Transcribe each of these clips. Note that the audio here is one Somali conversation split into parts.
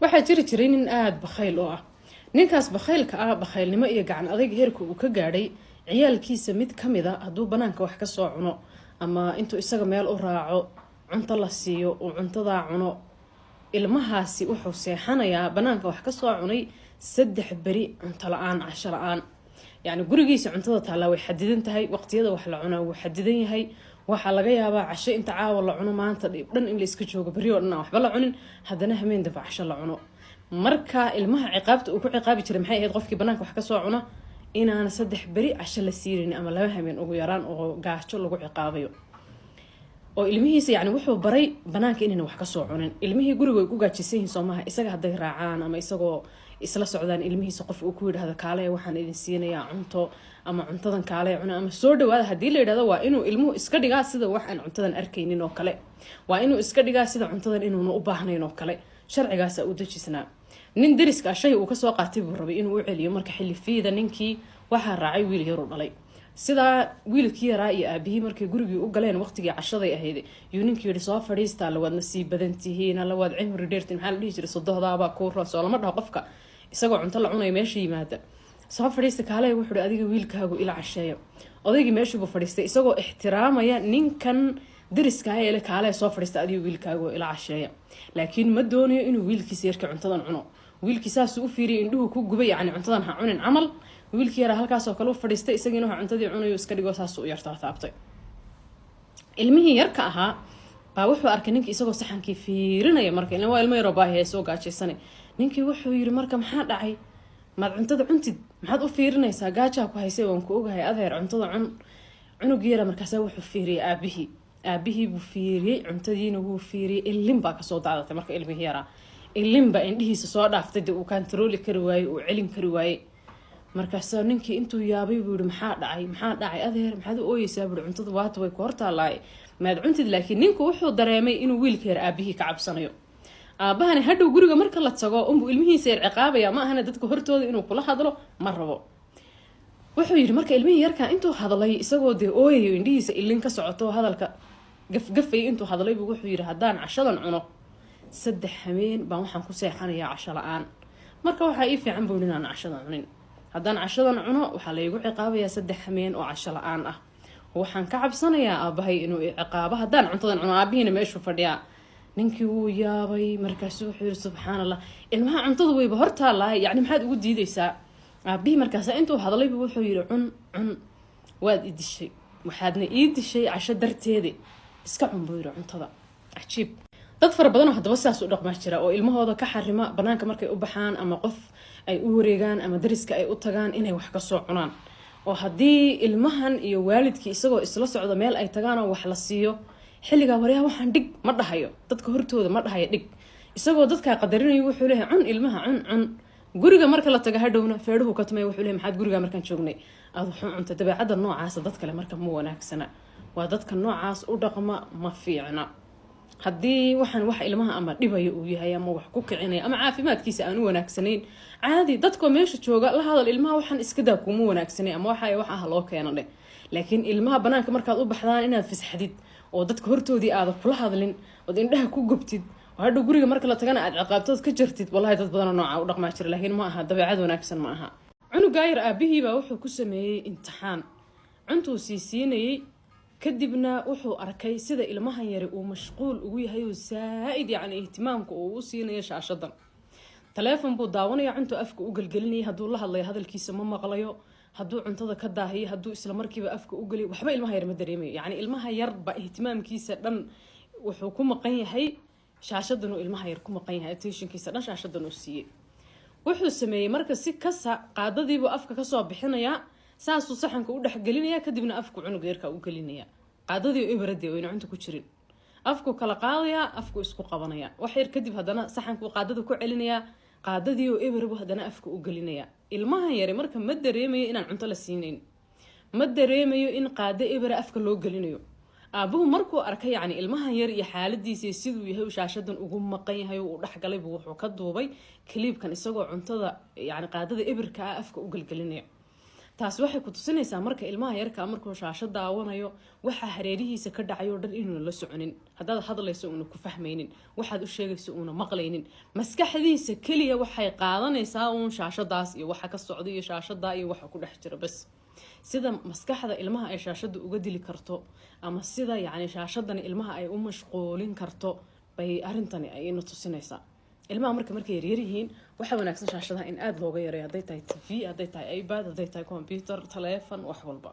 waxaa jiri jiray nin aada bakhayl u ah. ninkaas bakhaylka ah bakhaylnimo iyo gacan adayg heerka uu ka gaadhay ciyaalkiisa mid ka mid a hadduu banaanka wax ka soo cuno ama intuu isaga meel u raaco cunto la siiyo uu cuntadaa cuno, ilmahaasi wuxuu seexanayaa banaanka wax ka soo cunay 3 beri cunto la-aan, casho la-aan. yacni gurigiisa cuntada taallaa way xadidan tahay, waqtiyada wax la cunaa wuu xadidan yahay. waxaa laga yaabaa casho inta caawa la cuno maanta dhan in la iska joogo beri oo dhan aan waxba la cunin, haddana hameen daba casho la cuno. marka ilmaha ciqaabta uu ku ciqaabi jiray maxay ahayd? qofkii banaanka wax ka soo cuna inaan 3 beri casho la siirin ama 2 hameen ugu yaraan oo gaajo lagu ciqaabayo. oo ilmihiisa yacni wuxuu baray banaanka inayna wax ka soo cunin. ilmihii guriga way ku gaajisan yihiin Soomaha, isaga hadday raacaan ama isagoo isla socdaan ilmihiisa qof uu ku yidhaahdo kaale waxaan idin siinayaa cunto ama cuntadan kaale cuna ama soo dhawaada haddii la yidhahdo, waa inuu ilmuhu iska dhigaa sida wax aan cuntadan arkaynin oo kale. waa inuu iska dhigaa sida cuntadan inuuna u baahnayn oo kale. sharcigaasa u dejisnaa. nin deriska shay uu ka soo qaatay buu rabay inuu u celiyo marka xilli fiida ninkii waxaa raacay wiil yar u dhalay. sidaa wiilkii yaraa iyo aabihii markay gurigii u galeen waqtigii cashaday ahayd yuu ninkii yidhi soo fadhiistaa lawaadna sii badan tihiin, lawaad cimri dheertiin. maxaa la dhihi jiray sodohdaabaa kuu roosoo lama dhaho qofka isagoo cunto la cunaya meesha yimaada. soo fadhiista kaale wuxuu hi adiga wiilkaagu ila casheeyo. odaygii meeshiibuu fadhiistay isagoo ixtiraamaya ninkan deriska ele kaale soo fadhiista adiga wiilkaagu ila casheeya. laakiin ma doonayo inuu wiilkiisa yarka cuntadan cuno. wiilkii saasuu u fiiriyay indhuhu ku gubay, yacni cuntadan ha cunin camal. wiilkii yaraa halkaasoo kale u fadhiistay isagiina waxa cuntadii cunayo iska dhigo saasuu u yartaataabtay. ilmihii yarka ahaa baa wuxuu arkay ninkii isagoo saxankii fiirinaya. marka ilaa waa ilmo yaroo baahi soo gaajaysanay. ninkii wuxuu yiri marka maxaa dhacay? maad cuntada cuntid? maxaad u fiirinaysaa? gaajaa ku haysay waan ku ogahay adeer, cuntada cun. cunugii yara markaas wuxuu fiiriyay aabihii buu fiiriyay, cuntadiina wuu fiiriyay. ilin baa kasoo daadatay marka ilmihii yaraa. ilin baa indhihiisa soo dhaaftay, uu kantarooli kari waayey, uu celin kari waayey. markaas ninkii intuu yaabay buu yiri maxaa dhacay adeer, maxaad u ooyeysaa? buu cuntada waata way ku hortaalaay maad cuntid. laakiin ninku wuxuu dareemay inuu wiilka yar aabihii ka cabsanayo. aabahani hadhow guriga marka la tago unbuu ilmihiisa yar ciqaabaya, ma ahana dadka hortooda inuu kula hadlo ma rabo. wuxuu yidhi marka ilmihii yarkaa intuu hadlay isagoo dee ooyayo indhihiisa ilin ka socoto hadalka gafgafay intuu hadlay buu wuxuu yidhi haddaan cashadan cuno 3 hameen baan waxaan ku seexanayaa casho la-aan. marka waxaa ii fiican buu inaan cashadan cunin. haddaan cashadan cuno waxaa laygu ciqaabayaa 3 hameen oo casho la-aan ah. waxaan ka cabsanayaa aabahay inuu ciqaabo haddaan cuntadan cuno. aabihiina meeshuu fadhiyaa. ninkii wuu yaabay. markaasuu wuxuu yidhi subxaan allah, ilmaha cuntada wayba hortaalahay, yacni maxaad ugu diidaysaa? aabihii markaasa intuu hadlaybu wuxuu yidhi cun waad i dishay, waxaadna ii dishay casho darteeda, iska cun buu yidhi cuntada. cajiib. dad fara badanoo haddaba sidaas u dhaqmaa jira oo ilmahooda ka xarima banaanka markay u baxaan ama qof ay u wareegaan ama dariska ay u tagaan inay wax ka soo cunaan. oo haddii ilmahan iyo waalidkii isagoo isla socdo meel ay tagaan oo wax la siiyo, xilligaa waryaa waxaan dhig ma dhahayo, dadka hortooda ma dhahayo dhig. isagoo dadkaa qadarinayo wuxuu leeyahay cun ilmaha cun. guriga marka la taga hadhowna feedhuhu ka tumay wuxuu leeyahay maxaad guriga markaan joognay aad wuxuu cunta. dabeecadda noocaasa dad kale marka ma wanaagsana. waa dadka noocaas u dhaqma ma fiicna. haddii waxaan wax ilmaha ama dhibayo uu yahay ama wax ku kicinaya ama caafimaadkiisa aan u wanaagsanayn, caadi dadkoo meesha jooga la hadal ilmaha waxaan iska daa kuma wanaagsanay ama wax ah loo keeno dheh. laakiin ilmaha banaanka markaad u baxdaan inaad fasaxdid oo dadka hortoodii aad kula hadlin oo indhaha ku gubtid oo hadhow guriga marka la tagana aad ciqaabtood ka jartid, wallahi dad badan oo nooca u dhaqmaa jira. laakiin ma aha dabeecad wanaagsan ma aha. cunugaa yar aabihii baa wuxuu ku sameeyey imtixaan. cuntuu siinayay kadibna wuxuu arkay sida ilmahan yari uu mashquul ugu yahay oo saaid yacni ihtimaamka uu u siinayo shaashadan. taleefon buu daawanaya, cuntuu afka u gelgelinayay. hadduu la hadlayo hadalkiisa ma maqlayo, hadduu cuntada ka daahiyo, hadduu isla markiiba afka u geliyo, waxba ilmaha yar ma dareemayo. yacni ilmaha yarba ihtimaamkiisa dhan wuxuu ku maqan yahay shaashadan. uu ilmaha yar ku maqan yahay attentionkiisa dhan shaashadan uu siiyey. wuxuu sameeyey marka si kasa qaadadiibuu afka kasoo bixinayaa, saasuu saxanka u dhexgelinaya, kadibna afku cunug yarka u gelinaya. qaadadii oo ibarade wayna cunta ku jirin, afku kala qaadaya, afku isku qabanaya. wax yar kadib haddana saxanku qaadada ku celinaya, qaadadii oo ibarbu haddana afka u gelinaya. ilmahan yari marka ma dareemayo inaan cunto la siinayn, ma dareemayo in qaado ibara afka loo gelinayo. aabuhu markuu arkay yacni ilmahan yar iyo xaaladiisa siduu yahay shaashadan ugu maqan yahay uu dhaxgalay buu wuxuu ka duubay kaliibkan isagoo cuntada yacni qaadada ibirka ah afka u gelgelinaya. taas waxay ku tusinaysaa marka ilmaha yarka markuu shaasho daawanayo waxa hareerihiisa ka dhacayo dhan inuu la soconin haddaad hadlayso uuna ku fahmaynin waxaad u sheegayso uuna maqlaynin maskaxdiisa kaliya waxay qaadanaysaa uun shaashadaas iyo waxa ka socda iyo shaashada iyo waxa ku dhex jira bas sida maskaxda ilmaha ay shaashada uga dili karto ama sida yacni shaashadani ilmaha ay u mashquulin karto bay arrintani ay ina tusinaysaa ilmaha markay yaryar yihiin waxa wanaagsan shaashadaha in aad looga yareeyo hadday tahay TV hadday tahay iPad hadday tahay computer telephone wax walba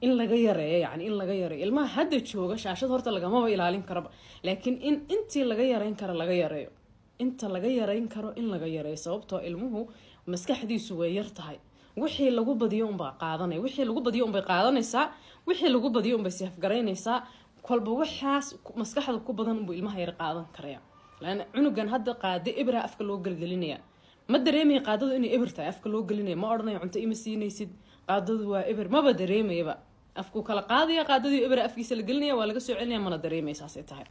in laga yareeyo yani in laga yareeyo ilmaha hadda jooga shaashad horta lagama ilaalin karo laakiin intii laga yareyn karo laga yareeyo inta laga yareyn karo in laga yareeyo sababtoo ilmuhu maskaxdiisu way yar tahay wixii lagu badiyo un baa qaadanay wixii lagu badiyo un bay qaadanaysaa wixii lagu badiyo un bay safgaraynaysaa kolba waxaas maskaxda ku badan buu ilmaha yar qaadan karaya لأن عنقان هذا قاعدة إبرة أفكار لو قلقلينيا ما دريمي قاعدة إني إبرة أفكار لو قلقلينيا ما أرنا عنت إيه مسيني يسد قاعدة وإبر ما بدريمي بقى أفكو كلا قاعدة قاعدة إبرة أفكيس القلنيا ولا قصو علنيا ما ندريمي ساسيتها